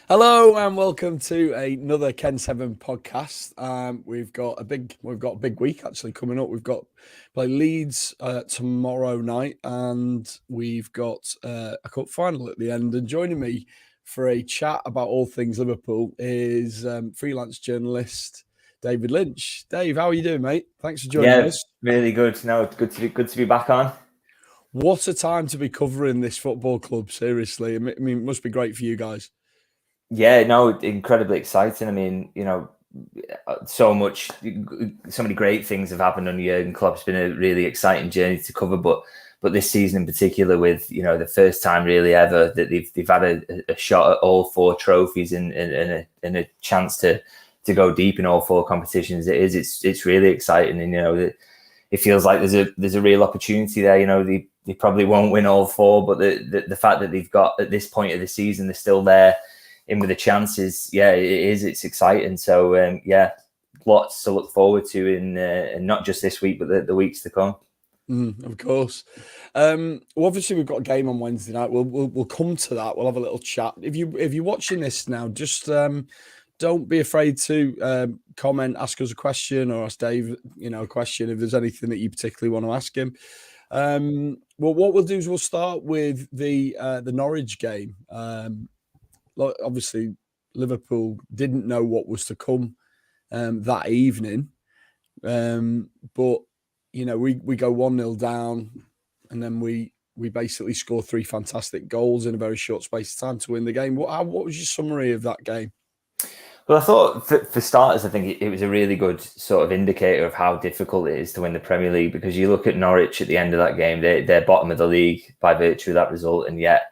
Hello and welcome to another Ken Seven podcast. We've got a big week actually coming up. We've got play Leeds tomorrow night, and we've got a cup final at the end. And joining me for a chat about all things Liverpool is freelance journalist David Lynch. Dave, how are you doing, mate? Thanks for joining Yeah, us. really good. No, it's good to be back on. What a time to be covering this football club. Seriously, I mean, it must be great for you guys. Yeah, no, incredibly exciting. I mean, so many great things have happened under Jurgen Klopp. It's been a really exciting journey to cover, but this season in particular, with the first time really ever that they've had a shot at all four trophies and a chance to go deep in all four competitions. It's really exciting, and it feels like there's a real opportunity there. They probably won't win all four, but the fact that they've got at this point of the season, they're still there in with the chances. Yeah, it's exciting. So lots to look forward to in not just this week, but the weeks to come. Of course. Well, obviously we've got a game on Wednesday night. We'll come to that. We'll have a little chat. If you're watching this now, just don't be afraid to comment, ask us a question, or ask Dave, a question if there's anything that you particularly want to ask him. Well, what we'll do is we'll start with the Norwich game. Obviously, Liverpool didn't know what was to come that evening, but we go 1-0 down, and then we basically score three fantastic goals in a very short space of time to win the game. What was your summary of that game? Well, I thought for starters, I think it was a really good sort of indicator of how difficult it is to win the Premier League, because you look at Norwich at the end of that game, they're bottom of the league by virtue of that result, and yet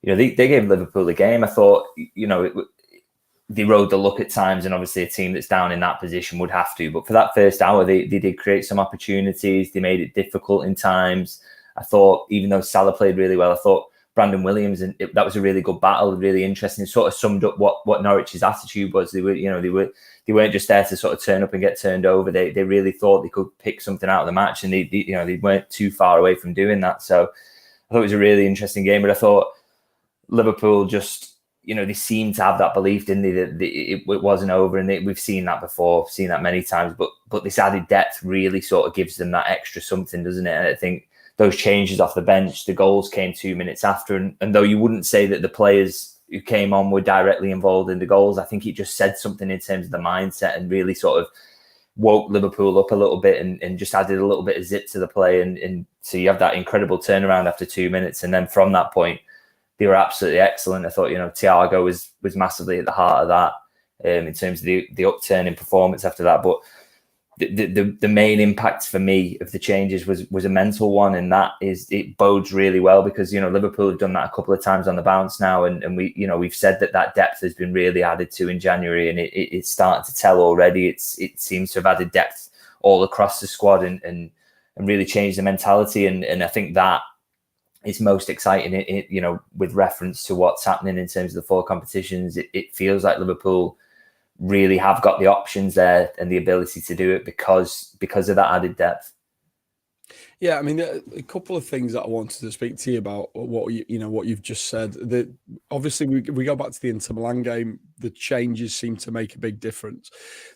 they gave Liverpool a game. I thought they rode the luck at times, and obviously a team that's down in that position would have to. But for that first hour, they did create some opportunities. They made it difficult in times. I thought, even though Salah played really well, I thought Brandon Williams, and that was a really good battle, really interesting. It sort of summed up what Norwich's attitude was. They weren't just there to sort of turn up and get turned over. They really thought they could pick something out of the match, and they weren't too far away from doing that. So I thought it was a really interesting game. But I thought Liverpool just, they seemed to have that belief, didn't they, that it wasn't over, and we've seen that before, seen that many times. But this added depth really sort of gives them that extra something, doesn't it? And I think those changes off the bench, the goals came 2 minutes after, and though you wouldn't say that the players who came on were directly involved in the goals, I think it just said something in terms of the mindset and really sort of woke Liverpool up a little bit and just added a little bit of zip to the play. And so you have that incredible turnaround after 2 minutes. And then from that point, they were absolutely excellent. I thought, Thiago was massively at the heart of that in terms of the upturn in performance after that. But the main impact for me of the changes was a mental one, and that is, it bodes really well, because Liverpool have done that a couple of times on the bounce now, and we've said that depth has been really added to in January, and it's starting to tell already. It seems to have added depth all across the squad and really changed the mentality, and I think that is most exciting. With reference to what's happening in terms of the four competitions, it feels like Liverpool really have got the options there and the ability to do it because of that added depth. Yeah, I mean, a couple of things that I wanted to speak to you about. What you've just said. That obviously we go back to the Inter Milan game. The changes seem to make a big difference.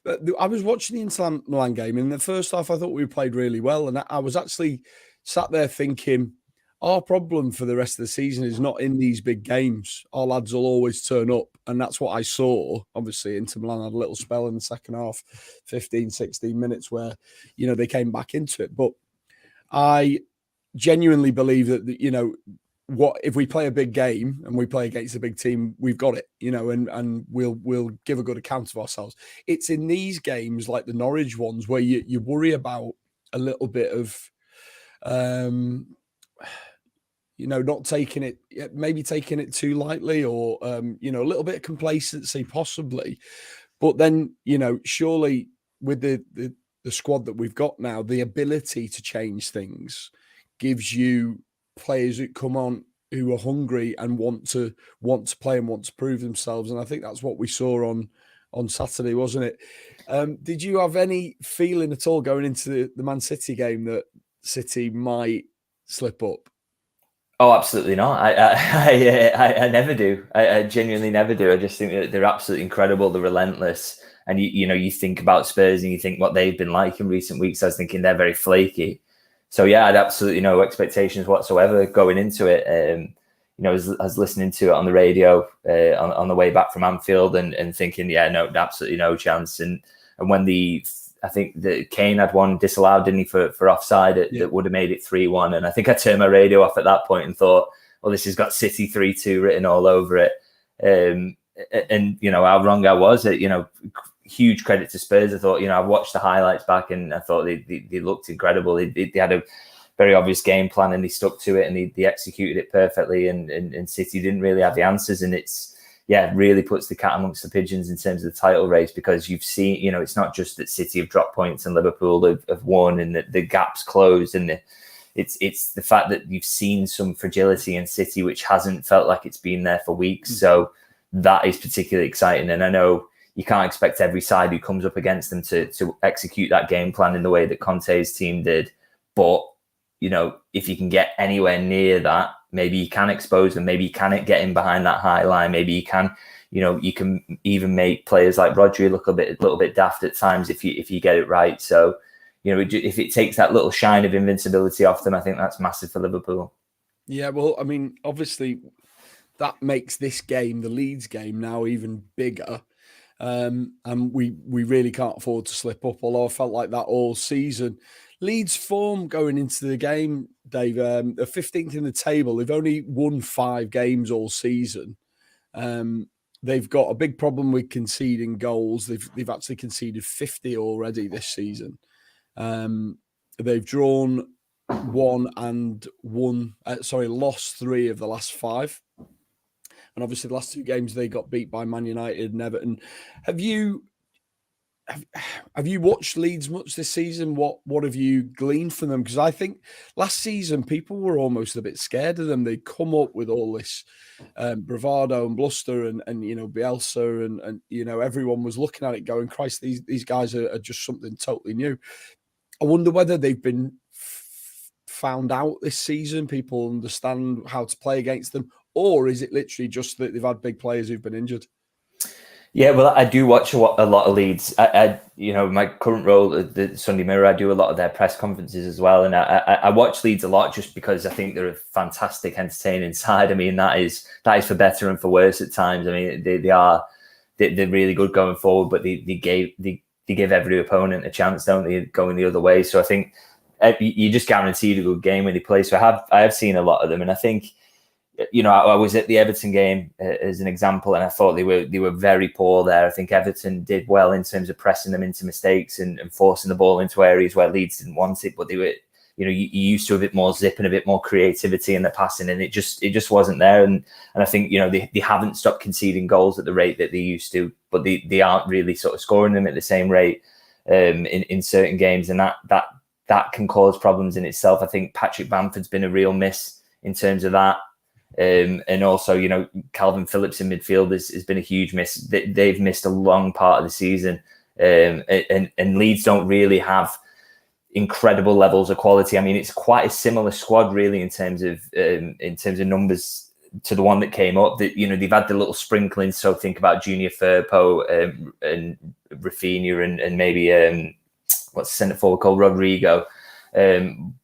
But I was watching the Inter Milan game, and in the first half, I thought we played really well, and I was actually sat there thinking, our problem for the rest of the season is not in these big games. Our lads will always turn up. And that's what I saw. Obviously, Inter Milan had a little spell in the second half, 15, 16 minutes where, they came back into it. But I genuinely believe that, what if we play a big game and we play against a big team, we've got it, and we'll give a good account of ourselves. It's in these games like the Norwich ones where you worry about a little bit of not taking it, maybe taking it too lightly, or, a little bit of complacency possibly. But then, surely with the squad that we've got now, the ability to change things gives you players that come on who are hungry and want to play and want to prove themselves. And I think that's what we saw on Saturday, wasn't it? Did you have any feeling at all going into the Man City game that City might slip up? Oh, absolutely not. I never do. I genuinely never do. I just think that they're absolutely incredible. They're relentless. And you think about Spurs and you think what they've been like in recent weeks. I was thinking they're very flaky. So yeah, I had absolutely no expectations whatsoever going into it. I was listening to it on the radio on the way back from Anfield and thinking, yeah, no, absolutely no chance. And when I think that Kane had one disallowed, didn't he, for offside that would have made it 3-1. And I think I turned my radio off at that point and thought, well, this has got City 3-2 written all over it. And how wrong I was. Huge credit to Spurs. I thought, I watched the highlights back and I thought they looked incredible. They had a very obvious game plan and they stuck to it and they executed it perfectly. And City didn't really have the answers. And really puts the cat amongst the pigeons in terms of the title race, because you've seen, it's not just that City have dropped points and Liverpool have won and the gap's closed, and it's the fact that you've seen some fragility in City which hasn't felt like it's been there for weeks. So that is particularly exciting. And I know you can't expect every side who comes up against them to execute that game plan in the way that Conte's team did, but if you can get anywhere near that, maybe you can expose them. Maybe you can get in behind that high line. Maybe you can, you can even make players like Rodri look a little bit daft at times if you get it right. So, if it takes that little shine of invincibility off them, I think that's massive for Liverpool. Yeah, well, I mean, obviously, that makes this game, the Leeds game, now even bigger. And we really can't afford to slip up, although I felt like that all season. Leeds Form going into the game, Dave, they're 15th in the table. They've only won 5 games all season. They've got a big problem with conceding goals. They've actually conceded 50 already this season. They've drawn lost 3 of the last 5. And obviously the last 2 games they got beat by Man United and Everton. Have you watched Leeds much this season? What have you gleaned from them? Because I think last season people were almost a bit scared of them. They come up with all this bravado and bluster and Bielsa and everyone was looking at it going, Christ, these guys are just something totally new. I wonder whether they've been found out this season. People understand how to play against them. Or is it literally just that they've had big players who've been injured? Yeah, well, I do watch a lot of Leeds. My current role at the Sunday Mirror, I do a lot of their press conferences as well. And I watch Leeds a lot just because I think they're a fantastic, entertaining side. I mean, that is for better and for worse at times. I mean, they're really good going forward, but they give every opponent a chance, don't they, going the other way. So I think you just guaranteed a good game when they play. So I have seen a lot of them, and I think, I was at the Everton game as an example, and I thought they were very poor there. I think Everton did well in terms of pressing them into mistakes and forcing the ball into areas where Leeds didn't want it. But they were, you used to a bit more zip and a bit more creativity in the passing, and it just wasn't there. And I think they haven't stopped conceding goals at the rate that they used to, but they aren't really sort of scoring them at the same rate in certain games, and that can cause problems in itself. I think Patrick Bamford's been a real miss in terms of that. And also, Calvin Phillips in midfield has been a huge miss. They've missed a long part of the season, and Leeds don't really have incredible levels of quality. I mean, it's quite a similar squad, really, in terms of numbers to the one that came up. That they've had the little sprinkling. So think about Junior Firpo and Rafinha and maybe what's the centre forward called, Rodrigo.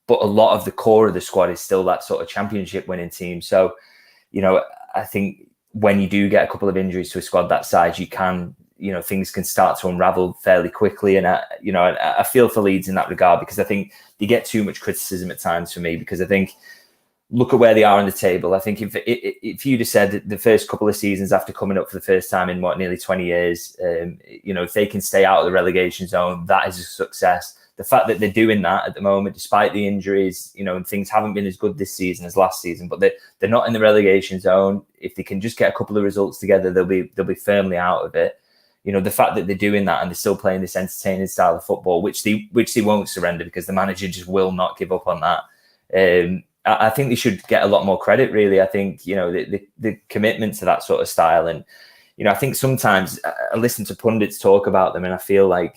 But a lot of the core of the squad is still that sort of championship winning team. So, I think when you do get a couple of injuries to a squad that size, you can, things can start to unravel fairly quickly. And I feel for Leeds in that regard, because I think they get too much criticism at times for me, because I think, look at where they are on the table. I think if you'd have said the first couple of seasons after coming up for the first time in nearly 20 years, if they can stay out of the relegation zone, that is a success. The fact that they're doing that at the moment, despite the injuries, and things haven't been as good this season as last season, but they're not in the relegation zone. If they can just get a couple of results together, they'll be firmly out of it. The fact that they're doing that and they're still playing this entertaining style of football, which they won't surrender, because the manager just will not give up on that. I think they should get a lot more credit, really. I think, the commitment to that sort of style. And, I think sometimes I listen to pundits talk about them and I feel like,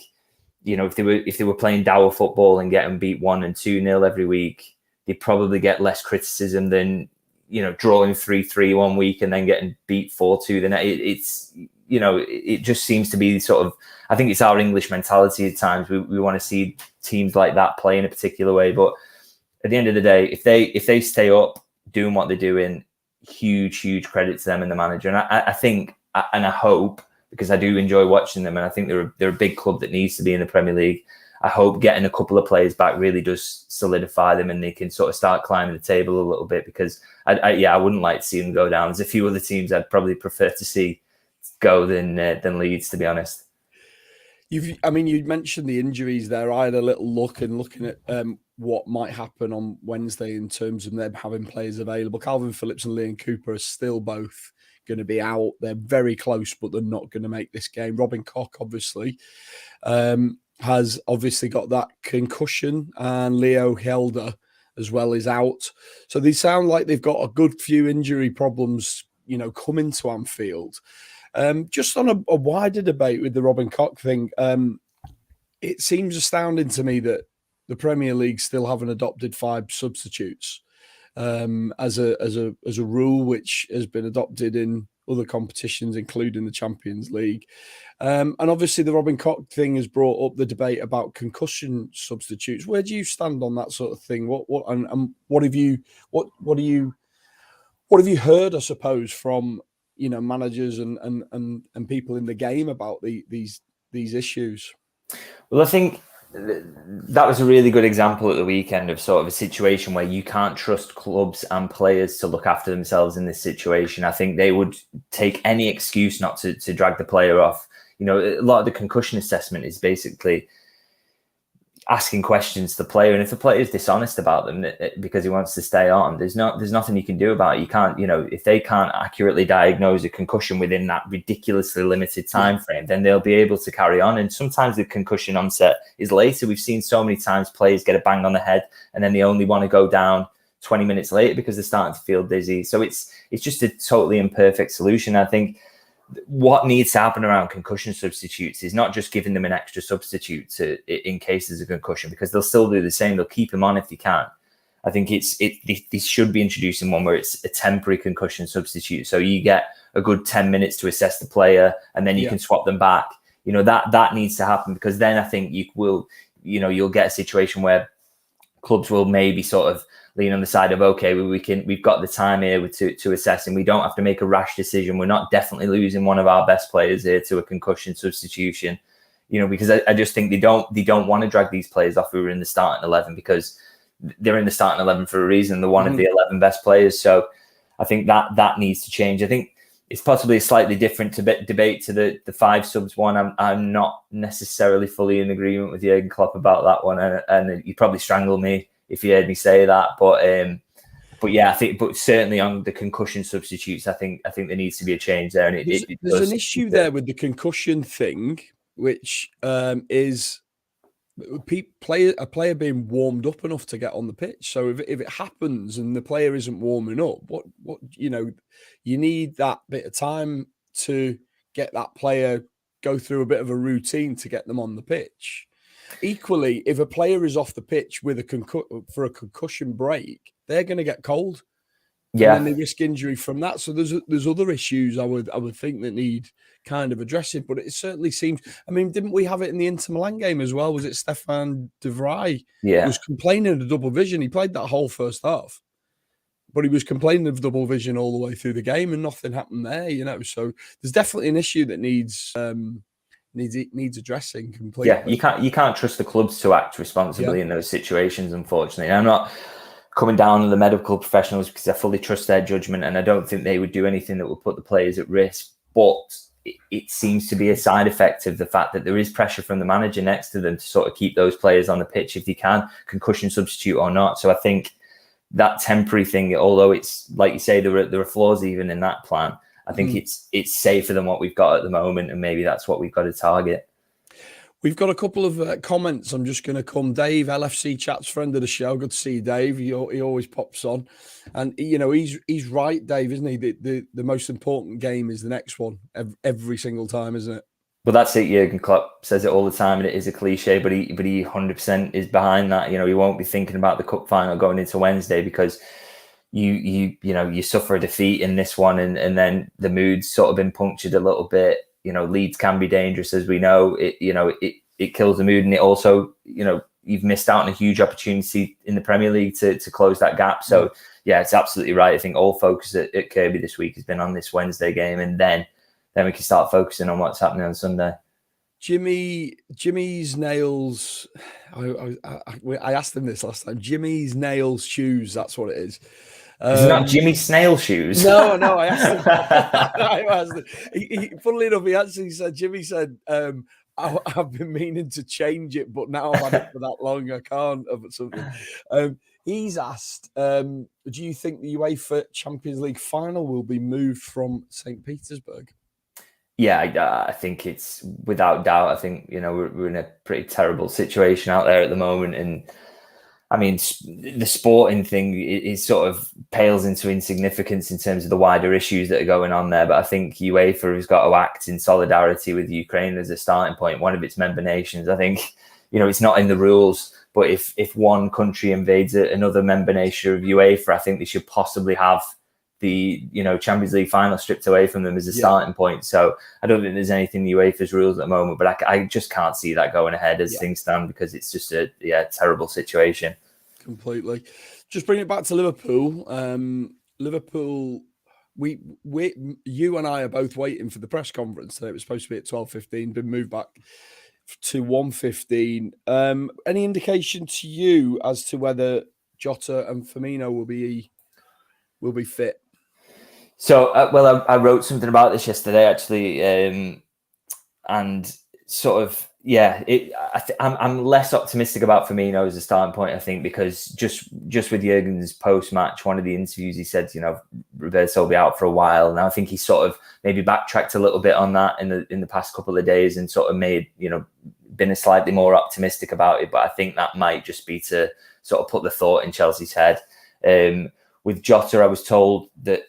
if they were playing dour football and getting beat 1 and 2-0 every week, they'd probably get less criticism than drawing 3-3 one week and then getting beat 4-2 the next. It just seems to be sort of, I think it's our English mentality at times. We want to see teams like that play in a particular way, but at the end of the day, if they stay up doing what they're doing, huge credit to them and the manager. And I think, and I hope, because I do enjoy watching them, and I think they're a big club that needs to be in the Premier League. I hope getting a couple of players back really does solidify them, and they can sort of start climbing the table a little bit. Because I wouldn't like to see them go down. There's a few other teams I'd probably prefer to see go than Leeds, to be honest. You mentioned the injuries there. I had a little look and looking at what might happen on Wednesday in terms of them having players available. Calvin Phillips and Liam Cooper are still both going to be out. They're very close, but they're not going to make this game. Robin Koch, obviously, has obviously got that concussion, and Leo Helder as well is out. So they sound like they've got a good few injury problems, coming to Anfield. Just on a wider debate with the Robin Koch thing, it seems astounding to me that the Premier League still haven't adopted 5 substitutes as a rule, which has been adopted in other competitions, including the Champions League. And obviously, the Robin Koch thing has brought up the debate about concussion substitutes. Where do you stand on that sort of thing? What have you heard, I suppose, from managers and people in the game about these issues? Well, I think that was a really good example at the weekend of sort of a situation where you can't trust clubs and players to look after themselves in this situation. I think they would take any excuse not to drag the player off. A lot of the concussion assessment is basically asking questions to the player, and if the player is dishonest about them because he wants to stay on, there's nothing you can do about it. You can't, if they can't accurately diagnose a concussion within that ridiculously limited time frame, then they'll be able to carry on. And sometimes the concussion onset is later. We've seen so many times players get a bang on the head and then they only want to go down 20 minutes later because they're starting to feel dizzy. So it's just a totally imperfect solution. I think what needs to happen around concussion substitutes is not just giving them an extra substitute in case there's a concussion, because they'll still do the same. They'll keep him on if they can. I think they should be introducing one where it's a temporary concussion substitute. So you get a good 10 minutes to assess the player and then you can swap them back. That needs to happen, because then I think you'll get a situation where clubs will maybe sort of lean on the side of, okay, we've got the time here to assess, and we don't have to make a rash decision. We're not definitely losing one of our best players here to a concussion substitution, because I just think they don't want to drag these players off who are in the starting 11, because they're in the starting 11 for a reason. They're one of the 11 best players. So I think that needs to change. I think it's possibly a slightly different debate to the 5 subs one. I'm not necessarily fully in agreement with Jurgen Klopp about that one, and you'd probably strangle me if you heard me say that. But yeah, but certainly on the concussion substitutes, I think there needs to be a change there. And there's an issue there with the concussion thing, which is a player being warmed up enough to get on the pitch. So if it happens and the player isn't warming up, what you need that bit of time to get that player go through a bit of a routine to get them on the pitch. Equally, if a player is off the pitch with for a concussion break, they're going to get cold. Yeah, and then they risk injury from that. So there's other issues I would think that need kind of addressing. But it certainly seems. I mean, didn't we have it in the Inter Milan game as well? Was it Stefan de Vrij? Yeah, was complaining of double vision. He played that whole first half, but he was complaining of double vision all the way through the game, and nothing happened there. So there's definitely an issue that needs addressing completely. Yeah, you can't trust the clubs to act responsibly in those situations, unfortunately. And I'm not coming down on the medical professionals, because I fully trust their judgment, and I don't think they would do anything that would put the players at risk. But it seems to be a side effect of the fact that there is pressure from the manager next to them to sort of keep those players on the pitch if they can, concussion substitute or not. So I think that temporary thing, although it's like you say, there are flaws even in that plan, I think it's safer than what we've got at the moment, and maybe that's what we've got to target. We've got a couple of comments. I'm just going to come. Dave, LFC Chat's friend of the show. Good to see you, Dave. He always pops on. And, he's right, Dave, isn't he? The most important game is the next one every single time, isn't it? Well, that's it. Jurgen Klopp says it all the time, and it is a cliche, but he 100% is behind that. He won't be thinking about the cup final going into Wednesday, because you suffer a defeat in this one, and then the mood's sort of been punctured a little bit. Leeds can be dangerous, as we know. It kills the mood, and it also, you've missed out on a huge opportunity in the Premier League to close that gap. So yeah, it's absolutely right. I think all focus at Kirby this week has been on this Wednesday game, and then we can start focusing on what's happening on Sunday. Jimmy's nails. I asked him this last time. Jimmy's nails shoes. That's what it is. Is it not Jimmy Snail shoes? No, I asked him. Funnily enough, he actually said, Jimmy said, I've been meaning to change it, but now I've had it for that long, I can't. Of something. He's asked, do you think the UEFA Champions League final will be moved from St. Petersburg? Yeah, I think it's without doubt. I think, we're in a pretty terrible situation out there at the moment. And I mean, the sporting thing is sort of pales into insignificance in terms of the wider issues that are going on there. But I think UEFA has got to act in solidarity with Ukraine as a starting point, one of its member nations. I think, it's not in the rules, but if one country invades another member nation of UEFA, I think they should possibly have the Champions League final stripped away from them as a starting point. So I don't think there's anything in the UEFA's rules at the moment, but I just can't see that going ahead as things stand, because it's just a terrible situation. Completely. Just bring it back to Liverpool. Liverpool, you and I are both waiting for the press conference today. It was supposed to be at 12:15, been moved back to 1:15. Any indication to you as to whether Jota and Firmino will be fit? So, I wrote something about this yesterday, actually, and sort of, I'm less optimistic about Firmino as a starting point, I think, because just with Jurgen's post-match, one of the interviews, he said, Roberto will be out for a while. Now, I think he sort of maybe backtracked a little bit on that in the past couple of days and sort of been a slightly more optimistic about it. But I think that might just be to sort of put the thought in Chelsea's head. With Jota, I was told that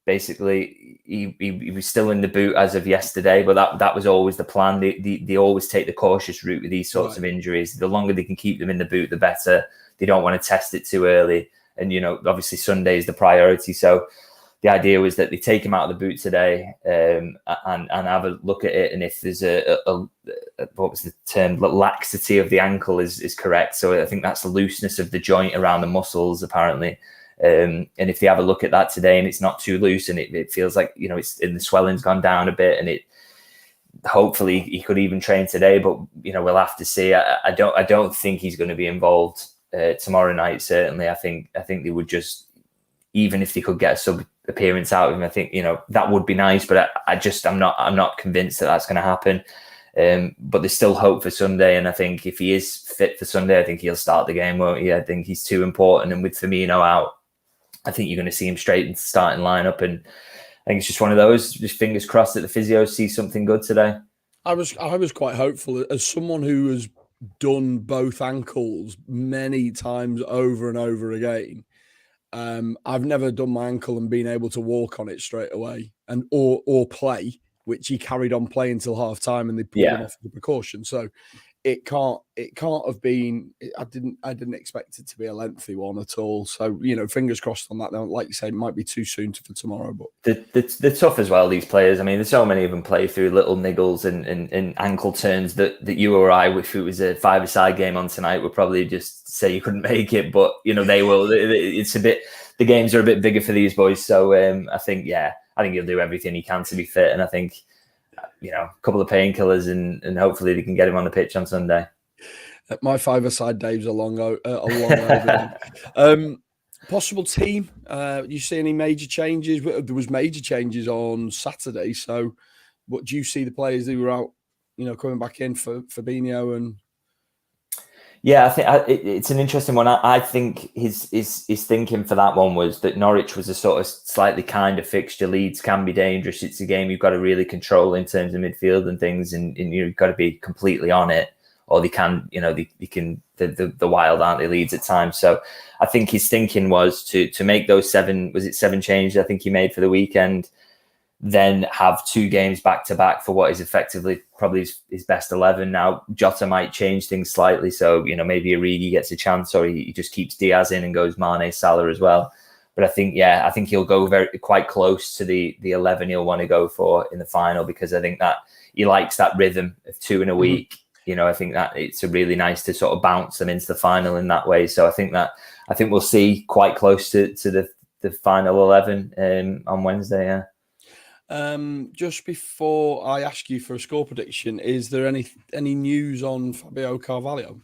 basically he was still in the boot as of yesterday, but that was always the plan. They always take the cautious route with these sorts of injuries. The longer they can keep them in the boot, the better. They don't want to test it too early. And, obviously Sunday is the priority. So the idea was that they take him out of the boot today and have a look at it. And if there's a what was the term, laxity of the ankle is correct. So I think that's the looseness of the joint around the muscles, apparently. And if they have a look at that today and it's not too loose and it feels like, the swelling's gone down a bit, and hopefully he could even train today, but, we'll have to see. I don't think he's going to be involved tomorrow night. Certainly. I think they would just, even if they could get a sub appearance out of him, I think, that would be nice, but I'm not convinced that that's going to happen. But there's still hope for Sunday, and I think if he is fit for Sunday, I think he'll start the game, won't he? I think he's too important, and with Firmino out, I think you're going to see him straight into the starting lineup, and I think it's just one of those. Just fingers crossed that the physio sees something good today. I was quite hopeful, as someone who has done both ankles many times over and over again. I've never done my ankle and been able to walk on it straight away and or play, which he carried on playing until half time, and they pulled him off the precaution. So it can't have been. I didn't expect it to be a lengthy one at all. So fingers crossed on that. Like you say, it might be too soon for tomorrow, but they're tough as well. These players. I mean, there's so many of them play through little niggles and ankle turns that you or I, if it was a five-a-side game on tonight, would probably just say you couldn't make it. But they will. It's a bit. The games are a bit bigger for these boys. So I think he'll do everything he can to be fit, and I think, a couple of painkillers and hopefully they can get him on the pitch on Sunday. My five-a-side Dave's a long over. Possible team. You see any major changes? There was major changes on Saturday. So, what do you see the players who were out, coming back in for Fabio and? Yeah, I think it's an interesting one. I think his thinking for that one was that Norwich was a sort of slightly kinder fixture. Leeds can be dangerous. It's a game you've got to really control in terms of midfield and things, and you've got to be completely on it, or they can, the wild, aren't they, Leeds at times. So I think his thinking was to make those seven changes I think he made for the weekend, then have two games back to back for what is effectively probably his best 11. Now, Jota might change things slightly. So, maybe Origi gets a chance, or he just keeps Diaz in and goes Mane, Salah as well. But I think he'll go quite close to the 11 he'll want to go for in the final, because I think that he likes that rhythm of 2 in a week. I think that it's a really nice to sort of bounce them into the final in that way. So I think we'll see quite close to the final 11 on Wednesday. Yeah. Just before I ask you for a score prediction, is there any news on Fabio Carvalho?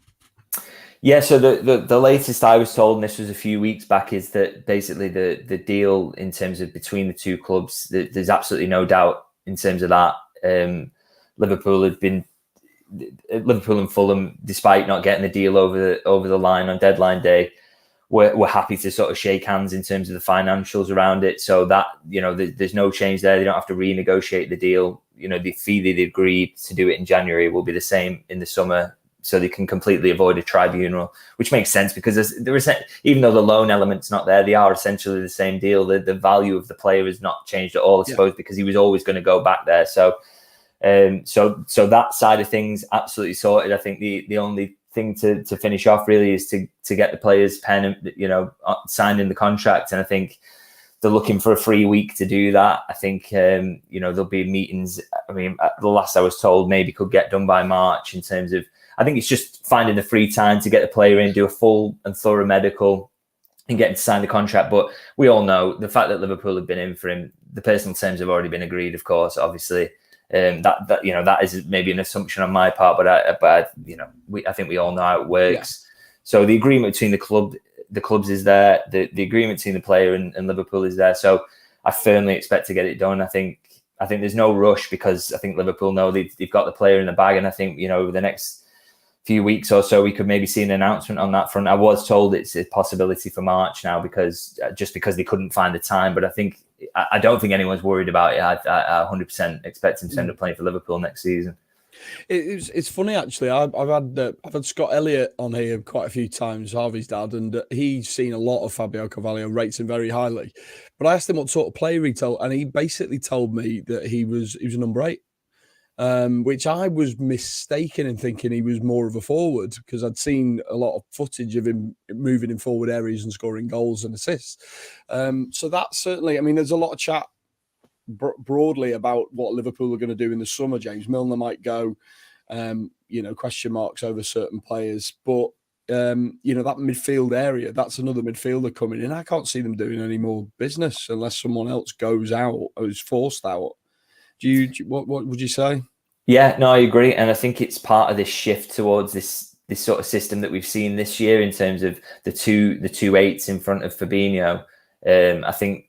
Yeah, so the latest I was told, and this was a few weeks back, is that basically the deal in terms of between the two clubs, there's absolutely no doubt in terms of that. Liverpool and Fulham, despite not getting the deal over the line on deadline day, were happy to sort of shake hands in terms of the financials around it. So that, there's no change there. They don't have to renegotiate the deal. The fee they agreed to do it in January will be the same in the summer, so they can completely avoid a tribunal, which makes sense because even though the loan element's not there, they are essentially the same deal. The value of the player has not changed at all, I suppose, because he was always going to go back there. So that side of things absolutely sorted. I think the only thing to finish off really is to get the players' pen, signed in the contract. And I think they're looking for a free week to do that. I think, there'll be meetings. I mean, the last I was told maybe could get done by March in terms of, I think it's just finding the free time to get the player in, do a full and thorough medical and get him to sign the contract. But we all know the fact that Liverpool have been in for him, the personal terms have already been agreed, of course, obviously. That is maybe an assumption on my part, but I think we all know how it works. Yeah. So the agreement between the clubs is there. The agreement between the player and Liverpool is there. So I firmly expect to get it done. I think there's no rush because I think Liverpool know they've got the player in the bag, and I think over the next few weeks or so we could maybe see an announcement on that front. I was told it's a possibility for March now because they couldn't find the time, but I don't think anyone's worried about it. I 100% expect him to end up playing for Liverpool next season. It's funny actually. I've had Scott Elliott on here quite a few times, Harvey's dad, and he's seen a lot of Fabio Carvalho, rates him very highly. But I asked him what sort of player he told, and he basically told me that he was a number 8. Which I was mistaken in thinking he was more of a forward because I'd seen a lot of footage of him moving in forward areas and scoring goals and assists. So that's certainly, I mean, there's a lot of chat broadly about what Liverpool are going to do in the summer. James Milner might go, question marks over certain players, but that midfield area, that's another midfielder coming in. I can't see them doing any more business unless someone else goes out or is forced out. What would you say? Yeah, no, I agree, and I think it's part of this shift towards this sort of system that we've seen this year in terms of the two 8s in front of Fabinho. I think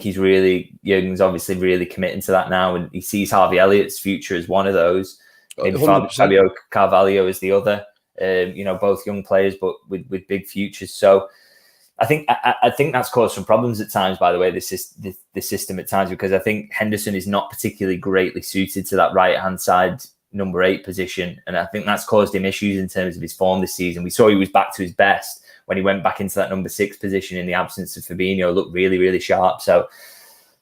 he's Jurgen's obviously really committing to that now, and he sees Harvey Elliott's future as one of those. Maybe Fabio Carvalho is the other. Both young players, but with big futures. So I think that's caused some problems at times, by the way, the system at times, because I think Henderson is not particularly greatly suited to that right-hand side number 8 position. And I think that's caused him issues in terms of his form this season. We saw he was back to his best when he went back into that number 6 position in the absence of Fabinho, looked really, really sharp. So,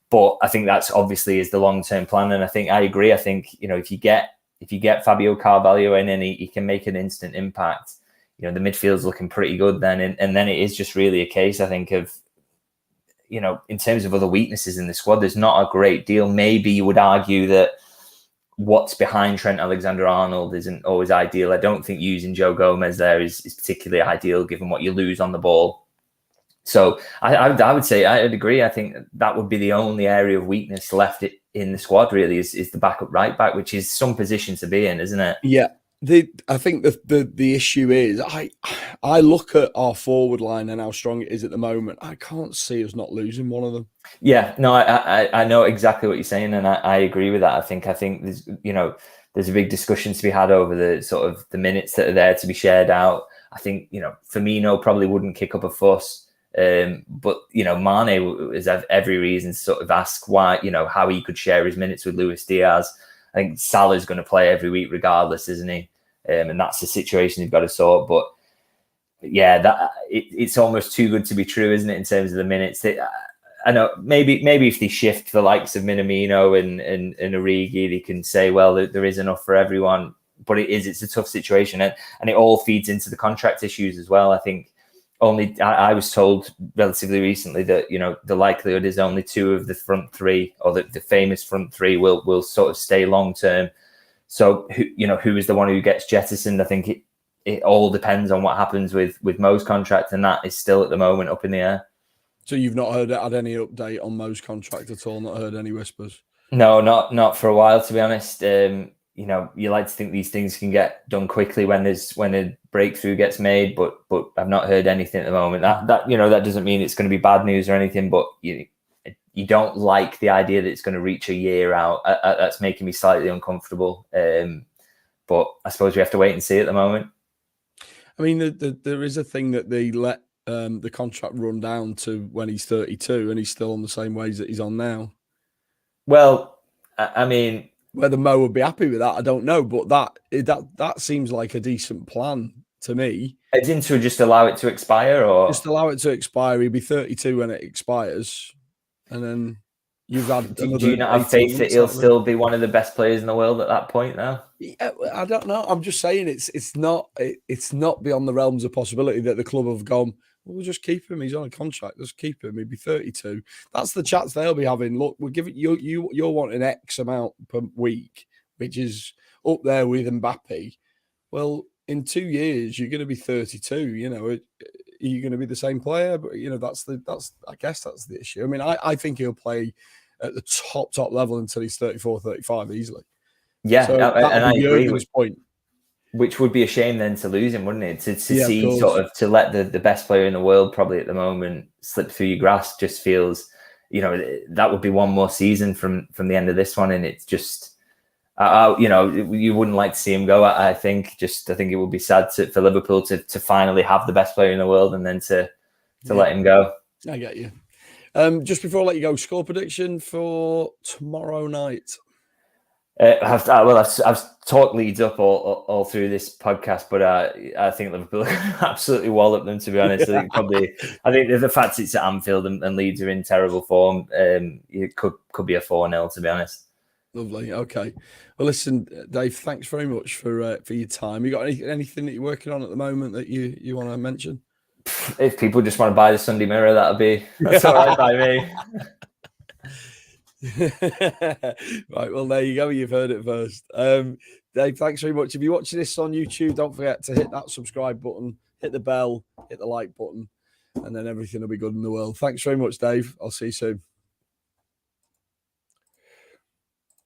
but I think that's obviously is the long-term plan. And I agree. I think, if you get Fabio Carvalho in and he can make an instant impact, the midfield's looking pretty good then. And then it is just really a case, I think, of, in terms of other weaknesses in the squad, there's not a great deal. Maybe you would argue that what's behind Trent Alexander-Arnold isn't always ideal. I don't think using Joe Gomez there is particularly ideal given what you lose on the ball. So I would say, I'd agree. I think that would be the only area of weakness left in the squad really is the backup right back, which is some position to be in, isn't it? Yeah. I think the issue is I look at our forward line and how strong it is at the moment. I can't see us not losing one of them. Yeah, no, I know exactly what you're saying, and I agree with that. I think there's a big discussion to be had over the sort of the minutes that are there to be shared out. I think Firmino probably wouldn't kick up a fuss, but Mane has every reason to sort of ask why how he could share his minutes with Luis Diaz. I think Salah's going to play every week regardless, isn't he? And that's the situation you've got to sort. But yeah, it's almost too good to be true, isn't it? In terms of the minutes, I know maybe if they shift the likes of Minamino and Origi, they can say, well, there is enough for everyone. But it's a tough situation, and it all feeds into the contract issues as well. I think I was told relatively recently that, you know, the likelihood is only 2 of the front 3, or the famous front 3, will sort of stay long term. So who is the one who gets jettisoned? I think it all depends on what happens with Mo's contract, and that is still at the moment up in the air. So you've not had any update on Mo's contract at all? Not heard any whispers? No, not for a while, to be honest. You know, you like to think these things can get done quickly when a breakthrough gets made, but I've not heard anything at the moment. That you know, that doesn't mean it's going to be bad news or anything, but you don't like the idea that it's going to reach a year out. That's making me slightly uncomfortable. But I suppose we have to wait and see at the moment. I mean, there is a thing that they let the contract run down to when he's 32, and he's still on the same wage that he's on now. Well, I mean, whether Mo would be happy with that, I don't know, but that seems like a decent plan to me. As in to just allow it to expire, or just allow it to expire. He'll be 32 when it expires, and then you've had. Do you not have faith that he'll still be one of the best players in the world at that point, though? Yeah, I don't know. I'm just saying it's not beyond the realms of possibility that the club have gone, well, we'll just keep him. He's on a contract. Just keep him. He'll be 32. That's the chats they'll be having. Look, we're giving you're wanting X amount per week, which is up there with Mbappe. Well, in 2 years, you're going to be 32. You know, are you going to be the same player? But you know, I guess that's the issue. I mean, I think he'll play at the top level until he's 34, 35 easily. Yeah, so and I agree with his point. Which would be a shame then to lose him, wouldn't it? To see sort of to let the best player in the world probably at the moment slip through your grasp just feels, you know, that would be one more season from the end of this one, and it's just, you know, you wouldn't like to see him go. I think it would be sad for Liverpool to finally have the best player in the world and then to let him go. I get you. Just before I let you go, score prediction for tomorrow night. I've talked Leeds up all through this podcast, but I think Liverpool absolutely wallop them, to be honest. I think the fact it's at Anfield and Leeds are in terrible form, it could be a 4-0, to be honest. Lovely. Okay. Well, listen, Dave, thanks very much for your time. You got anything that you're working on at the moment that you want to mention? If people just want to buy the Sunday Mirror, that's all right by me. Right, well, there you go. You've heard it first. Dave, thanks very much. If you're watching this on YouTube, don't forget to hit that subscribe button, hit the bell, hit the like button, and then everything will be good in the world. Thanks very much, Dave. I'll see you soon.